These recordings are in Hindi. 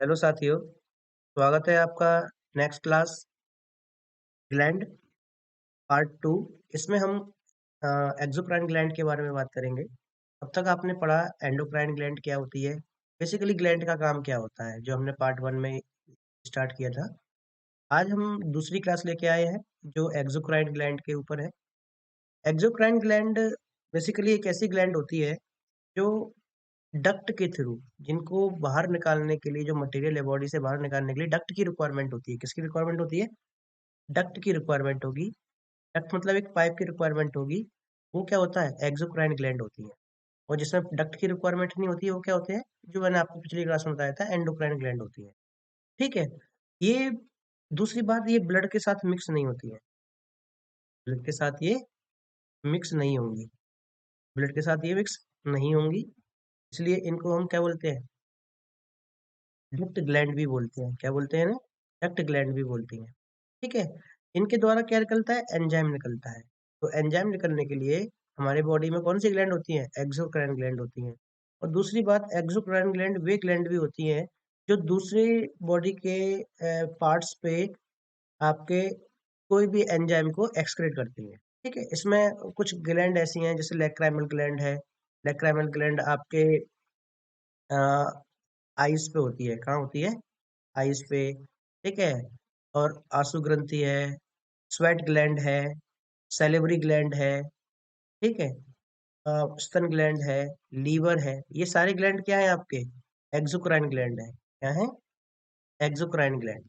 हेलो साथियों, स्वागत है आपका नेक्स्ट क्लास ग्लैंड पार्ट 2। इसमें हम एक्सोक्राइन ग्लैंड के बारे में बात करेंगे। अब तक आपने पढ़ा एंडोक्राइन ग्लैंड क्या होती है, बेसिकली ग्लैंड का काम क्या होता है, जो हमने पार्ट 1 में स्टार्ट किया था। आज हम दूसरी क्लास लेके आए हैं जो एक्सोक्राइन ग्लैंड के ऊपर है। एक्सोक्राइन ग्लैंड बेसिकली एक ऐसी ग्लैंड होती है जो डक्ट के थ्रू, जिनको बाहर निकालने के लिए, जो मटेरियल है बॉडी से बाहर निकालने के लिए डक्ट की रिक्वायरमेंट होती है। किसकी रिक्वायरमेंट होती है? डक्ट की रिक्वायरमेंट होगी। डक्ट मतलब एक पाइप की रिक्वायरमेंट होगी। वो क्या होता है? एक्सोक्राइन ग्लैंड होती है। और जिसमें डक्ट की रिक्वायरमेंट नहीं होती है वो क्या होते हैं? जो मैंने आपको पिछली क्लास में बताया था, एंडोक्राइन ग्लैंड होती है। ठीक है। ये दूसरी बात, ये ब्लड के साथ मिक्स नहीं होती है। ब्लड के साथ ये मिक्स नहीं होंगी। ब्लड के साथ ये मिक्स नहीं होंगी, इसलिए इनको हम क्या बोलते हैं? डक्ट ग्लैंड भी बोलते हैं। क्या बोलते हैं ना? डक्ट ग्लैंड भी बोलती हैं। ठीक है। इनके द्वारा क्या निकलता है? एंजाइम निकलता है। तो एंजाइम निकलने के लिए हमारे बॉडी में कौन सी ग्लैंड होती है? एक्सोक्राइन ग्लैंड होती हैं। और दूसरी बात, एक्सोक्राइन ग्लैंड वे ग्लैंड भी होती हैं जो दूसरे बॉडी के पार्ट्स पे आपके कोई भी एंजाइम को एक्सक्रीट करती है। ठीक है। इसमें कुछ ग्लैंड ऐसी हैं जैसे लैक्राइमल ग्लैंड है। लैक्राइमल ग्लैंड आपके आईज पे होती है। कहाँ होती है? आईज पे। ठीक है। और आंसू ग्रंथि है, स्वेट ग्लैंड है, सैलिवरी ग्लैंड है। ठीक है। स्तन ग्लैंड है, लीवर है। ये सारे ग्लैंड क्या है आपके? एक्सोक्राइन ग्लैंड है। क्या है? Exocrine gland.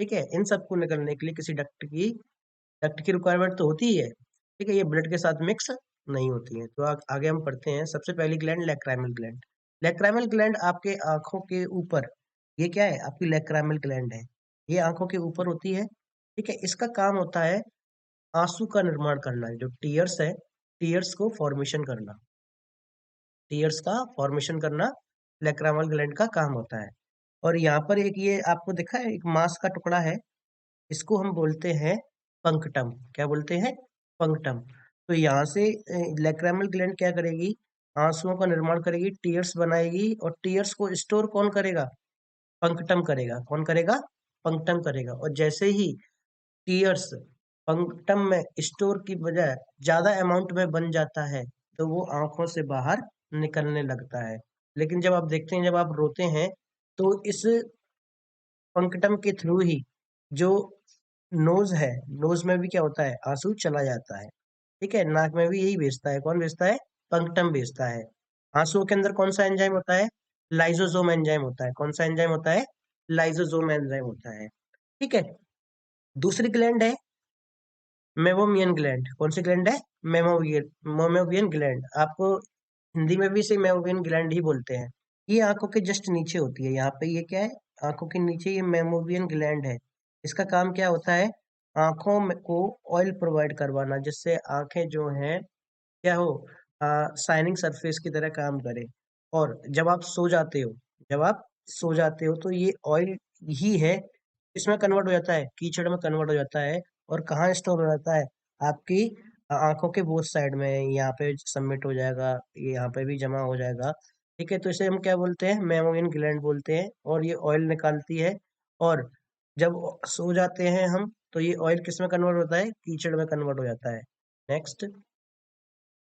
ठीक है। इन सबको निकलने के लिए किसी डक्ट की रिक्वायरमेंट तो होती ही है। ठीक है। ये ब्लड के साथ मिक्स नहीं होती है। तो आगे हम पढ़ते हैं। सबसे पहली gland lacrimal gland. Lacrimal gland आपके आंखों के ऊपर, ये क्या है? आपकी लैक्राइमल ग्लैंड है। ये आंखों के ऊपर होती है। ठीक है। इसका काम होता है आंसू का निर्माण करना, जो टीयर्स है, टीयर्स को फॉर्मेशन करना। टीयर्स का फॉर्मेशन करना लैक्राइमल ग्लैंड का काम होता है। और यहाँ पर एक ये आपको दिखा है, एक मांस का टुकड़ा है। इसको हम बोलते हैं पंक्टम। क्या बोलते हैं? पंक्टम। तो यहाँ से लैक्राइमल ग्लैंड क्या करेगी? आंसुओं का निर्माण करेगी, टीयर्स बनाएगी। और टीयर्स को स्टोर कौन करेगा? पंक्टम करेगा। कौन करेगा? पंक्टम करेगा। और जैसे ही टीयर्स पंक्टम में स्टोर की बजाय ज्यादा अमाउंट में बन जाता है, तो वो आंखों से बाहर निकलने लगता है। लेकिन जब आप देखते हैं, जब आप रोते हैं, तो इस पंक्टम के थ्रू ही जो नोज है, नोज में भी क्या होता है? आंसू चला जाता है। ठीक है। नाक में भी यही भेजता है। कौन भेजता है? पंक्टम भेजता है। आंसुओं के अंदर कौन सा एंजाइम होता है? लाइसोसोम एंजाइम होता है। कौन सा एंजाइम होता है? लाइसोसोम एंजाइम होता है। ठीक है। दूसरी ग्लैंड है मेमोमियन ग्लैंड। कौन सी ग्लैंड है? मेमोवियन मेमोवियन ग्लैंड। आपको हिंदी में भी इसे मेमोवियन ग्लैंड ही बोलते हैं। ये आंखों के जस्ट नीचे होती है। यहाँ पे ये क्या है? आंखों के नीचे ये मेमोवियन ग्लैंड है। इसका काम क्या होता है? आंखों को ऑयल प्रोवाइड करवाना, जिससे आंखें जो हैं क्या हो, शाइनिंग सरफेस की तरह काम करे। और जब आप सो जाते हो, जब आप सो जाते हो, तो ये ऑयल ही है, इसमें कन्वर्ट हो जाता है, कीचड़ में कन्वर्ट हो जाता है। और कहाँ स्टोर हो जाता है? आपकी आंखों के बोथ साइड में। यहाँ पे सबमिट हो जाएगा, ये यहाँ पे भी जमा हो जाएगा। ठीक है। तो इसे हम क्या बोलते हैं? मेमोइन ग्लैंड बोलते हैं। और ये ऑयल निकालती है। और जब सो जाते हैं हम, तो ये ऑयल किस में कन्वर्ट होता है? कीचड़ में कन्वर्ट हो जाता है। नेक्स्ट,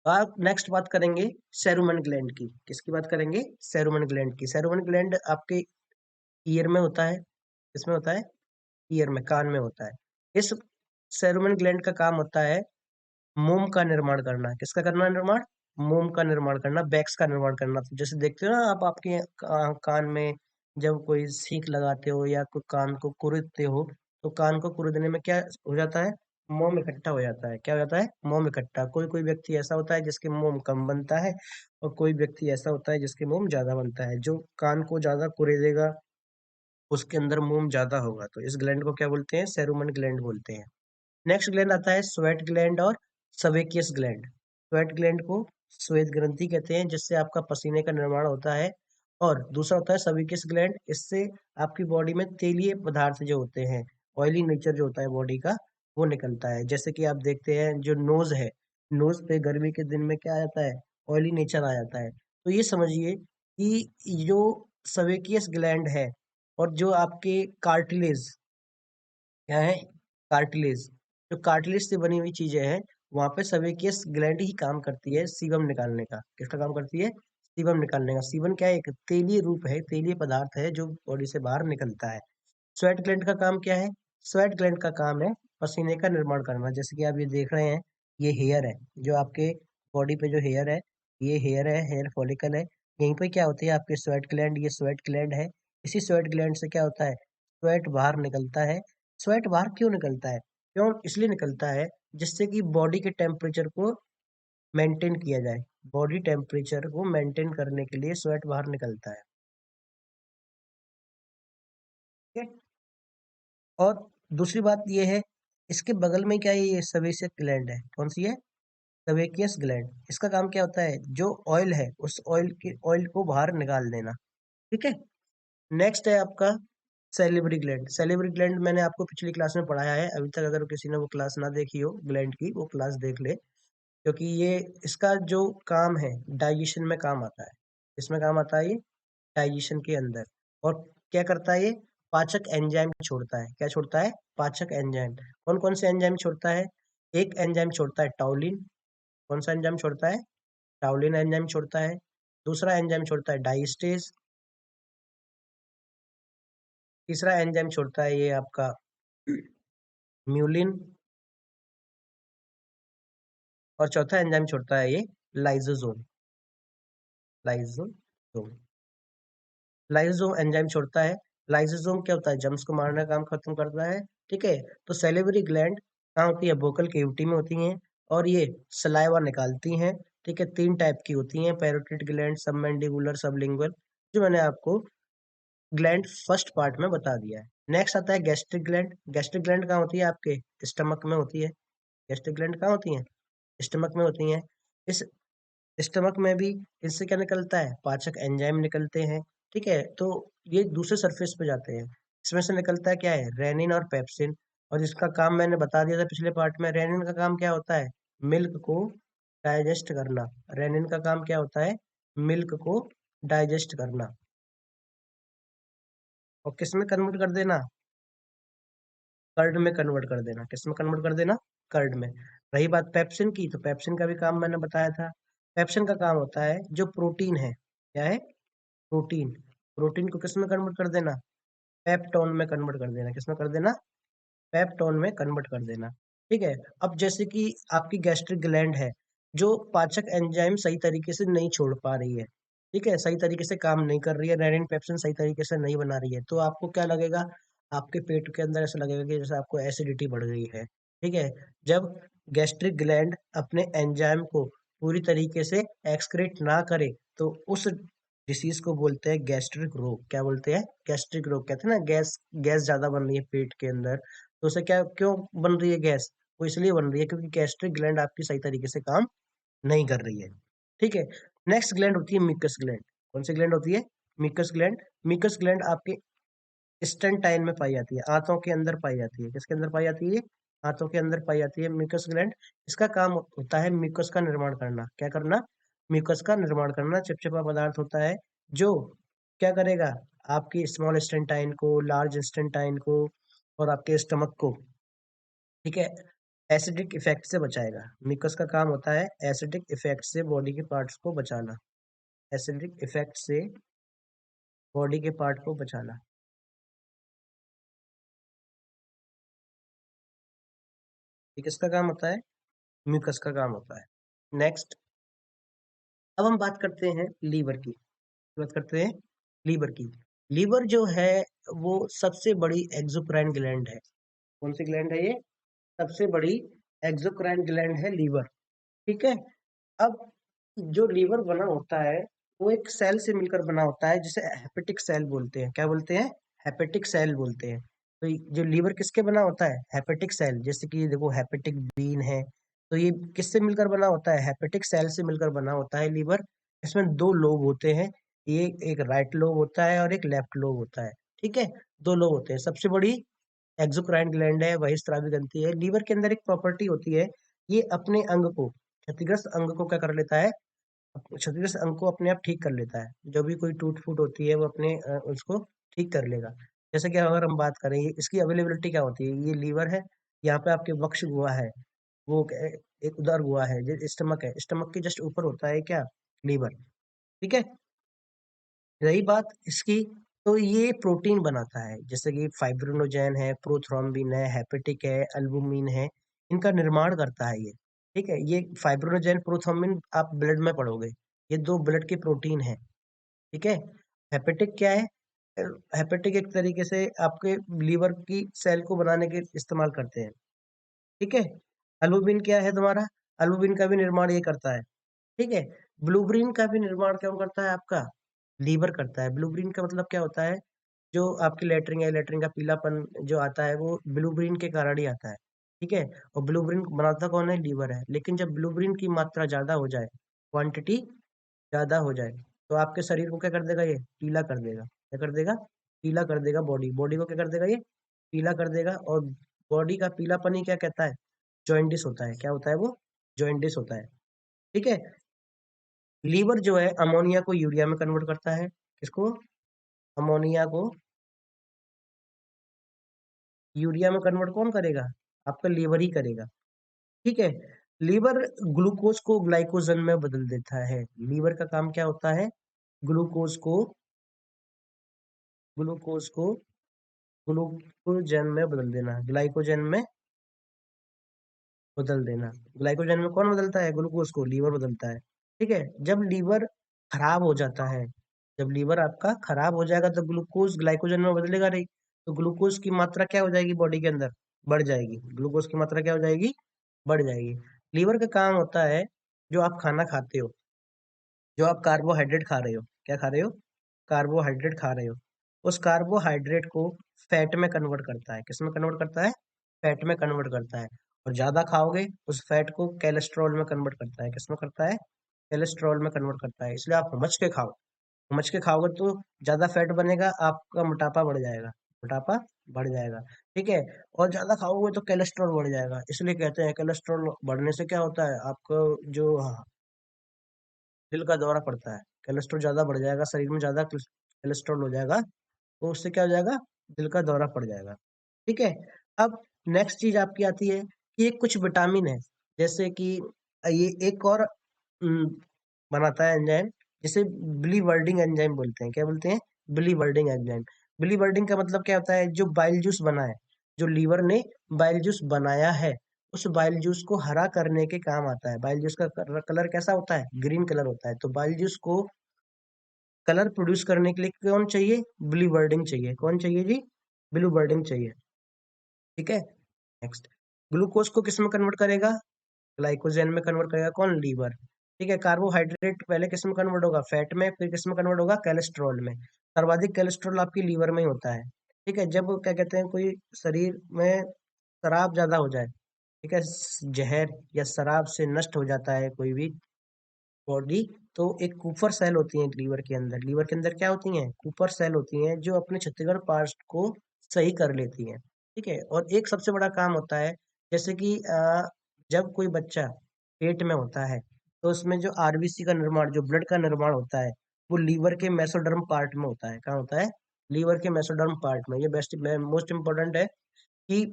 आप नेक्स्ट बात करेंगे सेरुमन ग्लैंड की। किसकी बात करेंगे? सेरुमन ग्लैंड की। सेरुमन ग्लैंड आपके ईयर में होता है। किसमें होता है? ईयर में, कान में होता है। इस सेरुमन ग्लैंड का काम होता है मोम का निर्माण करना। किसका करना? निर्माण? मोम का निर्माण करना, वैक्स का निर्माण करना। तो जैसे देखते हो ना आप, आपके कान में जब कोई सीख लगाते हो या कोई कान को कुरेदते हो, तो कान को कुरेदने में क्या हो जाता है? मोम इकट्ठा हो जाता है। क्या हो जाता है? मोम इकट्ठा। कोई कोई व्यक्ति ऐसा होता है जिसके मोम कम बनता है, और कोई व्यक्ति ऐसा होता है जिसके मोम ज्यादा बनता है। जो कान को ज्यादा कुरेदेगा उसके अंदर मोम ज्यादा होगा। तो इस ग्लैंड को क्या बोलते हैं? सेरुमन ग्लैंड बोलते हैं। नेक्स्ट ग्लैंड आता है स्वेट ग्लैंड और सवेकियस ग्लैंड। स्वेट ग्लैंड को श्वेत ग्रंथि कहते हैं, जिससे आपका पसीने का निर्माण होता है। और दूसरा होता है सवेकियस ग्लैंड। इससे आपकी बॉडी में तेलीय पदार्थ जो होते हैं, ऑयली नेचर जो होता है बॉडी का, वो निकलता है। जैसे कि आप देखते हैं जो नोज है, नोज पे गर्मी के दिन में क्या आ जाता है? ऑयली नेचर आ जाता है। तो ये समझिए कि जो सवेकियस ग्लैंड है, और जो आपके कार्टिलेज क्या है, कार्टिलेज, जो कार्टिलेज से बनी हुई चीजें हैं, वहां पे सेबेकियस ग्लैंड ही काम करती है सीबम निकालने का। किसका काम करती है? सीबम निकालने का। सीबम क्या है? एक तेलीय रूप है, तेलीय पदार्थ है जो बॉडी से बाहर निकलता है। स्वेट ग्लैंड का काम क्या है? स्वेट ग्लैंड का काम है पसीने का निर्माण करना। जैसे कि आप ये देख रहे हैं, ये हेयर है, जो आपके बॉडी पे जो हेयर है, ये हेयर है, हेयर फॉलिकल है। यहीं पे क्या होती है आपके स्वेट ग्लैंड, ये स्वेट ग्लैंड है। इसी स्वेट ग्लैंड से क्या होता है? स्वेट बाहर निकलता है। स्वेट बाहर क्यों निकलता है? क्यों इसलिए निकलता है, जिससे कि बॉडी के टेम्परेचर को मेंटेन किया जाए। बॉडी टेम्परेचर को मेंटेन करने के लिए स्वेट बाहर निकलता है। ठीक है। और दूसरी बात ये है, इसके बगल में क्या है? ये सेबेसियस ग्लैंड है। कौन सी है? सेबेकियस ग्लैंड। इसका काम क्या होता है? जो ऑयल है, उस ऑयल को बाहर निकाल देना। ठीक है। नेक्स्ट है आपका सैलिवरी ग्लैंड। सैलिवरी ग्लैंड मैंने आपको पिछली क्लास में पढ़ाया है। अभी तक अगर किसी ने वो क्लास ना देखी हो ग्लैंड की, वो क्लास देख ले, क्योंकि ये इसका जो काम है, डाइजेशन में काम आता है। इसमें काम आता है ये? डाइजेशन के अंदर। और क्या करता है ये? पाचक एंजाइम छोड़ता है। क्या छोड़ता है? पाचक एंजाइम। कौन कौन से एंजाइम छोड़ता है? एक एंजाइम छोड़ता है टाउलिन। कौन सा एंजाइम छोड़ता है? टाउलिन एंजाइम छोड़ता है। दूसरा एंजाइम छोड़ता है डाइस्टेज। तीसरा एंजाइम छोड़ता है ये आपका म्यूलिन। और चौथा एंजाइम छोड़ता है ये लाइसोसोम। लाइसोसोम। लाइसोसोम एंजाइम छोड़ता है। लाइसोसोम क्या होता है? जर्म्स को मारने का काम खत्म करता है। ठीक है। तो सैलिवरी ग्लैंड कहाँ होती है? वोकल केविटी में होती हैं। और ये सलाइवा निकालती हैं। ठीक है। तीन टाइप की होती हैं, पैरोटिड ग्लैंड, सबमैंडिबुलर, सबलिंगुअल, जो मैंने आपको ग्लैंड फर्स्ट पार्ट में बता दिया है। नेक्स्ट आता है गैस्ट्रिक ग्लैंड। गैस्ट्रिक ग्लैंड कहाँ होती है? आपके स्टमक में होती है। गैस्ट्रिक ग्लैंड कहाँ होती है? स्टमक में होती हैं। इस स्टमक में भी इससे क्या निकलता है? पाचक एंजाइम निकलते हैं। ठीक है। तो ये दूसरे सरफेस पे जाते हैं। इसमें से निकलता है क्या है? रेनिन और पेप्सिन। और इसका काम मैंने बता दिया था पिछले पार्ट में। रेनिन का काम क्या होता है? मिल्क को डाइजेस्ट करना। रेनिन का काम क्या होता है? मिल्क को डाइजेस्ट करना। और किस में कन्वर्ट कर देना? कर्ड में कन्वर्ट कर देना। किस में कन्वर्ट कर देना? कर्ड में। रही बात पेप्सिन की, तो पेप्सिन का भी काम मैंने बताया था। पेप्सिन का काम होता है, जो प्रोटीन है, क्या है? प्रोटीन। प्रोटीन को किस में कन्वर्ट कर देना? पेप्टोन में कन्वर्ट कर देना। किस में कर देना? पेप्टोन में कन्वर्ट कर देना। ठीक है। अब जैसे कि आपकी गैस्ट्रिक ग्लैंड है, जो पाचक एंजाइम सही तरीके से नहीं छोड़ पा रही है, ठीक है, सही तरीके से काम नहीं कर रही है, रेनिन पेप्सिन सही तरीके से नहीं बना रही है, तो आपको क्या लगेगा? आपके पेट के अंदर ऐसा लगेगा कि जैसे आपको एसिडिटी बढ़ गई है। ठीक है। जब गैस्ट्रिक ग्लैंड अपने एंजाइम को पूरी तरीके से एक्सक्रीट ना करे, तो उस डिसीज को बोलते हैं गैस्ट्रिक रोग। क्या बोलते हैं? गैस्ट्रिक रोग। कहते हैं ना, गैस गैस ज्यादा बन रही है पेट के अंदर, तो उसे क्या क्यों बन रही है गैस? वो इसलिए बन रही है क्योंकि गैस्ट्रिक ग्लैंड आपकी सही तरीके से काम नहीं कर रही है। ठीक है। नेक्स्ट ग्लैंड होती है मिकस ग्लैंड। कौन सी ग्लैंड होती है? Mix gland. मिकस ग्लैंड आपके स्टेंटाइन में पाई जाती है, आंतों के अंदर पाई जाती है। किसके अंदर पाई जाती है? आंतों के अंदर पाई जाती है मिकस ग्लैंड। इसका काम होता है म्यूकस का निर्माण करना। क्या करना? म्यूकस का निर्माण करना। चिपचिपा पदार्थ होता है, जो क्या करेगा? आपकी स्मॉल स्टेंटाइन को, लार्ज स्टेंटाइन को और आपके स्टमक को, ठीक है, एसिडिक इफेक्ट से बचाएगा। म्यूकस का काम होता है एसिडिक इफेक्ट से बॉडी के पार्ट्स को बचाना। एसिडिक इफेक्ट से बॉडी के पार्ट को बचाना। ये किसका काम होता है? म्यूकस का काम होता है। नेक्स्ट, अब हम बात करते हैं लीवर की। बात करते हैं लीवर की। लीवर जो है, वो सबसे बड़ी एक्सोक्राइन ग्लैंड है। कौन सी ग्लैंड है ये? सबसे बड़ी एक्सोक्राइन ग्लैंड है लीवर। ठीक है। अब जो लीवर बना होता है, वो एक सेल से मिलकर बना होता है, जिसे हेपेटिक सेल बोलते हैं। क्या बोलते हैं? हेपेटिक सेल बोलते हैं। तो जो लीवर किसके बना होता है? Hepatic cell. जैसे कि देखो, हेपेटिक बीन है, तो ये किससे मिलकर बना होता है? हेपेटिक सेल से मिलकर बना होता है लीवर। इसमें दो लोब होते हैं, ये एक राइट लोब होता है और एक लेफ्ट लोब होता है। ठीक है। दो लोब होते हैं। सबसे बड़ी एक्सोक्राइन ग्लैंड है, वही स्रावी ग्रंथि है। लीवर के अंदर एक प्रॉपर्टी होती है, ये अपने अंग को, क्षतिग्रस्त अंग को क्या कर लेता है? क्षतिग्रस्त अंग को अपने आप ठीक कर लेता है। जो भी कोई टूट फूट होती है, वो अपने उसको ठीक कर लेगा। जैसे कि अगर हम बात करें इसकी अवेलेबिलिटी क्या होती है, ये लीवर है, यहाँ पे आपके वक्ष गुहा है, वो एक उदर गुहा है, जो स्टमक है, स्टमक के जस्ट ऊपर होता है क्या, लीवर। ठीक है, रही बात इसकी, तो ये प्रोटीन बनाता है, जैसे कि फाइब्रिनोजेन है, प्रोथ्रोम्बिन है, हेपेटिक है, एल्बुमिन है, इनका निर्माण करता है ये। ठीक है, ये फाइब्रिनोजेन प्रोथ्रोम्बिन आप ब्लड में पढ़ोगे, ये दो ब्लड के प्रोटीन है। ठीक है, हेपेटिक क्या है, हेपेटिक एक तरीके से आपके लीवर की सेल को बनाने के इस्तेमाल करते हैं। ठीक है, एल्बुमिन क्या है तुम्हारा, एल्बुमिन का भी निर्माण ये करता है। ठीक है, ब्लूब्रीन का भी निर्माण कौन करता है, आपका लीवर करता है। ब्लूब्रीन का मतलब क्या होता है, जो आपकी लेटरिन है, लेटरिन का पीलापन जो आता है वो ब्लूब्रीन के कारण ही आता है। ठीक है, और ब्लूब्रीन बनाता कौन है, लीवर है। लेकिन जब ब्लूब्रीन की मात्रा ज्यादा हो जाए, क्वांटिटी ज्यादा हो जाए, तो आपके शरीर को क्या कर देगा, ये पीला कर देगा। क्या कर देगा, पीला कर देगा। बॉडी बॉडी को क्या कर देगा, ये पीला कर देगा। और बॉडी का पीलापन ही क्या कहता है, जॉइंडिस होता है। क्या होता है वो, जॉइंडिस होता है। ठीक है, लीवर जो है अमोनिया को यूरिया में कन्वर्ट करता है। किसको, अमोनिया को यूरिया में कन्वर्ट कौन करेगा, आपका लीवर ही करेगा। ठीक है, लीवर ग्लूकोज को ग्लाइकोजन में बदल देता है। लीवर का काम क्या होता है, ग्लूकोज को ग्लूकोज को ग्लूकोजन में बदल देना, ग्लाइकोजन में बदल देना। ग्लाइकोजन में कौन बदलता है, ग्लूकोज को लीवर बदलता है। ठीक है, जब लीवर खराब हो जाता है, जब लीवर आपका खराब हो जाएगा तो ग्लूकोज ग्लाइकोजन में बदलेगा नहीं, तो ग्लूकोज की मात्रा क्या हो जाएगी, बॉडी के अंदर बढ़ जाएगी। ग्लूकोज की मात्रा क्या हो जाएगी, बढ़ जाएगी। लीवर का काम होता है, जो आप खाना खाते हो, जो आप कार्बोहाइड्रेट खा रहे हो, क्या खा रहे हो, कार्बोहाइड्रेट खा रहे हो, उस कार्बोहाइड्रेट को फैट में कन्वर्ट करता है। किस में कन्वर्ट करता है, फैट में कन्वर्ट करता है। और ज्यादा खाओगे उस फैट को कैलेस्ट्रॉल में कन्वर्ट करता है। किस में करता है, कैलेस्ट्रॉल में कन्वर्ट करता है। इसलिए आप समझ के खाओ, समझ के खाओगे तो ज्यादा फैट बनेगा, आपका मोटापा बढ़ जाएगा, मोटापा बढ़ जाएगा। ठीक है, और ज्यादा खाओगे तो कैलेस्ट्रॉल बढ़ जाएगा। इसलिए कहते हैं कैलेस्ट्रॉल बढ़ने से क्या होता है, आपको जो दिल का दौरा पड़ता है। कोलेस्ट्रॉल ज्यादा बढ़ जाएगा, शरीर में ज्यादा कोलेस्ट्रॉल हो जाएगा, तो उससे क्या हो जाएगा, दिल का दौरा पड़ जाएगा। ठीक है, अब नेक्स्ट चीज आपकी आती है कि ये कुछ विटामिन है, जैसे कि ये एक और बनाता है एंजाइम, जिसे बिलीवर्डिंग एंजाइम बोलते हैं। क्या बोलते हैं, बिलीवर्डिंग एंजाइम। बिलीवर्डिंग का मतलब क्या होता है, जो बाइल जूस बना है, जो लीवर ने बाइल जूस बनाया है, उस बाइल जूस को हरा करने के काम आता है। बाइल जूस का कलर कैसा होता है, ग्रीन कलर होता है। तो बाइल जूस को कलर प्रोड्यूस करने के लिए कौन चाहिए, ब्लू बर्डिंग चाहिए। कौन चाहिए जी, ब्लू बर्डिंग चाहिए। ठीक है, नेक्स्ट, ग्लूकोज को किस में कन्वर्ट करेगा, ग्लाइकोजन में कन्वर्ट करेगा, कौन, लीवर। ठीक है, कार्बोहाइड्रेट पहले किस में कन्वर्ट होगा, फैट में, फिर किस में कन्वर्ट होगा, कैलेस्ट्रॉल में। सर्वाधिक कैलेस्ट्रॉल आपकी लीवर में ही होता है। ठीक है, जब क्या कहते हैं, कोई शरीर में शराब ज्यादा हो जाए, ठीक है, जहर या शराब से नष्ट हो जाता है कोई भी बॉडी, तो एक कूपर सेल होती है लीवर के अंदर। लीवर के अंदर क्या होती हैं, कूपर सेल होती हैं, जो अपने क्षतिग्रस्त पार्ट्स को सही कर लेती हैं। ठीक है, और एक सबसे बड़ा काम होता है, जैसे कि जब कोई बच्चा पेट में होता है, तो उसमें जो आरबीसी का निर्माण, जो ब्लड का निर्माण होता है, वो लीवर के मेसोडर्म पार्ट में होता है। कहाँ होता है, लीवर के मेसोडर्म पार्ट में। ये बेस्ट मोस्ट इंपॉर्टेंट है कि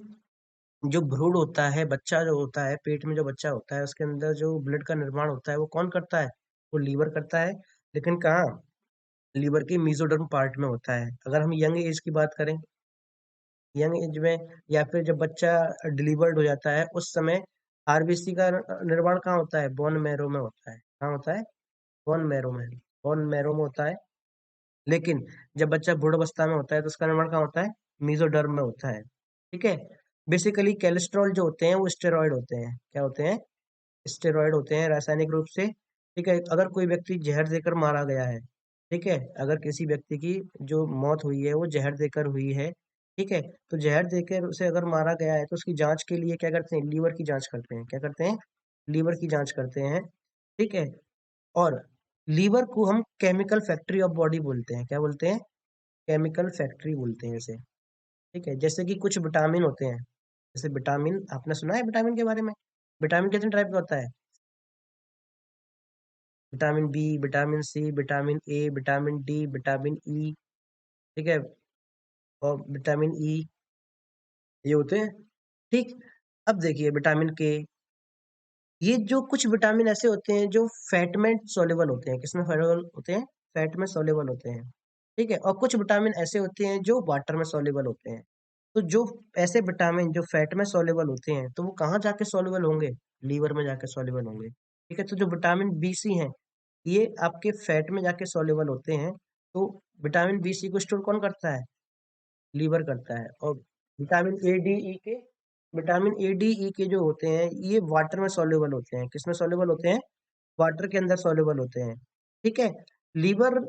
जो भ्रूण होता है, बच्चा जो होता है, पेट में जो बच्चा होता है, उसके अंदर जो ब्लड का निर्माण होता है, वो कौन करता है, वो लीवर करता है। लेकिन कहाँ, लीवर के मेसोडर्म पार्ट में होता है। अगर हम यंग एज की बात करें, यंग एज में, या फिर जब बच्चा डिलीवर्ड हो जाता है, उस समय आरबीसी का निर्माण कहाँ होता है, बोन मैरो में होता है। कहाँ होता है, बोन मैरो में, बोन मैरो में होता है। लेकिन जब बच्चा बूढ़ावस्था में होता है, तो उसका निर्माण कहाँ होता है, मेसोडर्म में होता है। ठीक है, बेसिकली कैलेस्ट्रॉल जो होते हैं वो स्टेरॉइड होते हैं। क्या होते हैं, स्टेरॉइड होते हैं रासायनिक रूप से। ठीक है, अगर कोई व्यक्ति जहर देकर मारा गया है, ठीक है, अगर किसी व्यक्ति की जो मौत हुई है वो जहर देकर हुई है, ठीक है, तो जहर देकर उसे अगर मारा गया है, तो उसकी जांच के लिए क्या करते हैं, लीवर की जांच करते हैं। क्या करते हैं, लीवर की जांच करते हैं। ठीक है, और लीवर को हम केमिकल फैक्ट्री ऑफ बॉडी बोलते हैं। क्या बोलते हैं, केमिकल फैक्ट्री बोलते हैं इसे। ठीक है, जैसे कि कुछ विटामिन होते हैं, जैसे विटामिन, आपने सुना है विटामिन के बारे में, विटामिन कितने टाइप का होता है, vitamin B, vitamin C, vitamin A, vitamin D, vitamin E. ठीक है, और विटामिन ई, ये होते हैं। ठीक। अब देखिए विटामिन के, ये जो कुछ विटामिन ऐसे होते हैं जो फैट में सॉल्युबल होते हैं। किसमें सॉल्युबल होते हैं? फैट में सॉल्युबल होते हैं। ठीक है। और कुछ विटामिन ऐसे होते हैं जो वाटर में सॉल्युबल होते हैं। तो जो ऐसे विटामिन जो फैट में सॉल्युबल होते हैं, तो वो कहाँ जाके सॉल्युबल होंगे? लीवर में जाके सॉल्युबल होंगे। ठीक है। तो जो विटामिन बी सी हैं, ये आपके फैट में जाके सॉल्युबल होते हैं। तो विटामिन बी सी को स्टोर कौन करता है? लीवर करता है। और विटामिन ए डी ई के, विटामिन ए डी ई के जो होते हैं, ये वाटर में सॉल्युबल होते हैं। किसमें सॉल्युबल होते हैं? वाटर के अंदर सॉल्युबल होते हैं। ठीक है। लीवर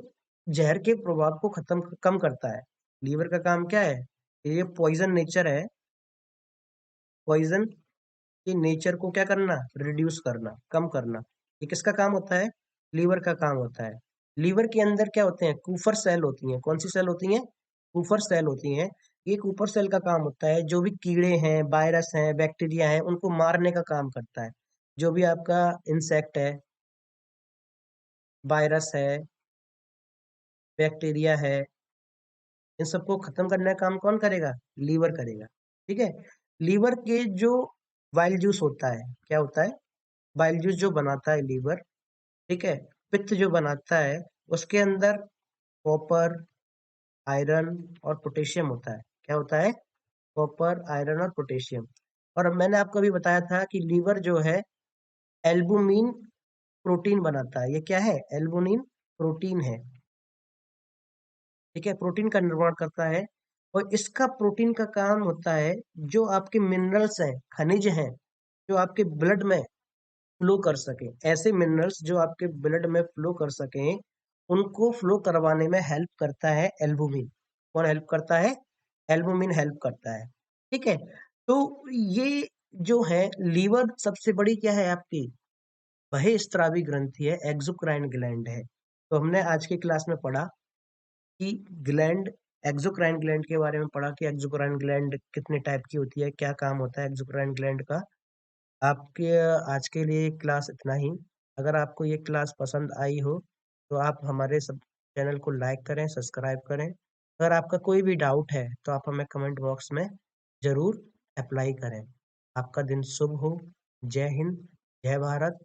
जहर के प्रभाव को खत्म कम करता है। लीवर का काम क्या है? ये पॉइजन नेचर है, पॉइजन के नेचर को क्या करना? रिड्यूस करना, कम करना। ये किसका काम होता है? लीवर का काम होता है। लीवर के अंदर क्या होते हैं? कूफर सेल होती हैं। कौन सी सेल होती हैं? कूफर सेल होती हैं। ये कूफर सेल का काम होता है, जो भी कीड़े हैं, वायरस हैं, बैक्टीरिया हैं, उनको मारने का काम करता है। जो भी आपका इंसेक्ट है, वायरस है, बैक्टीरिया है, इन सबको खत्म करने का काम कौन करेगा? लीवर करेगा। ठीक है। लीवर के जो बाइल जूस होता है, क्या होता है? बाइल जूस जो बनाता है लीवर, ठीक है, पित्त जो बनाता है, उसके अंदर कॉपर, आयरन और पोटेशियम होता है। क्या होता है? कॉपर, आयरन और पोटेशियम। और अब मैंने आपको अभी बताया था कि लीवर जो है एल्बुमिन प्रोटीन बनाता है। ये क्या है? एल्बुमिन प्रोटीन है। ठीक है। प्रोटीन का निर्माण करता है। और इसका प्रोटीन का काम होता है, जो आपके मिनरल्स हैं, खनिज हैं, जो आपके ब्लड में फ्लो कर सके, ऐसे मिनरल्स जो आपके ब्लड में फ्लो कर सके, उनको फ्लो करवाने में हेल्प करता है एल्बुमिन। कौन हेल्प करता है? एल्बुमिन हेल्प करता है। ठीक है। तो ये जो है लीवर सबसे बड़ी क्या है आपकी? बहिस्त्रावी ग्रंथि है, एक्सोक्राइन ग्लैंड है। तो हमने आज की क्लास में पढ़ा कि ग्लैंड, एक्सोक्राइन ग्लैंड के बारे में पढ़ा कि एक्सोक्राइन ग्लैंड कितने टाइप की होती है, क्या काम होता है एक्सोक्राइन ग्लैंड का। आपके आज के लिए क्लास इतना ही। अगर आपको ये क्लास पसंद आई हो, तो आप हमारे सब चैनल को लाइक करें, सब्सक्राइब करें। अगर आपका कोई भी डाउट है, तो आप हमें कमेंट बॉक्स में ज़रूर अप्लाई करें। आपका दिन शुभ हो। जय हिंद, जय भारत।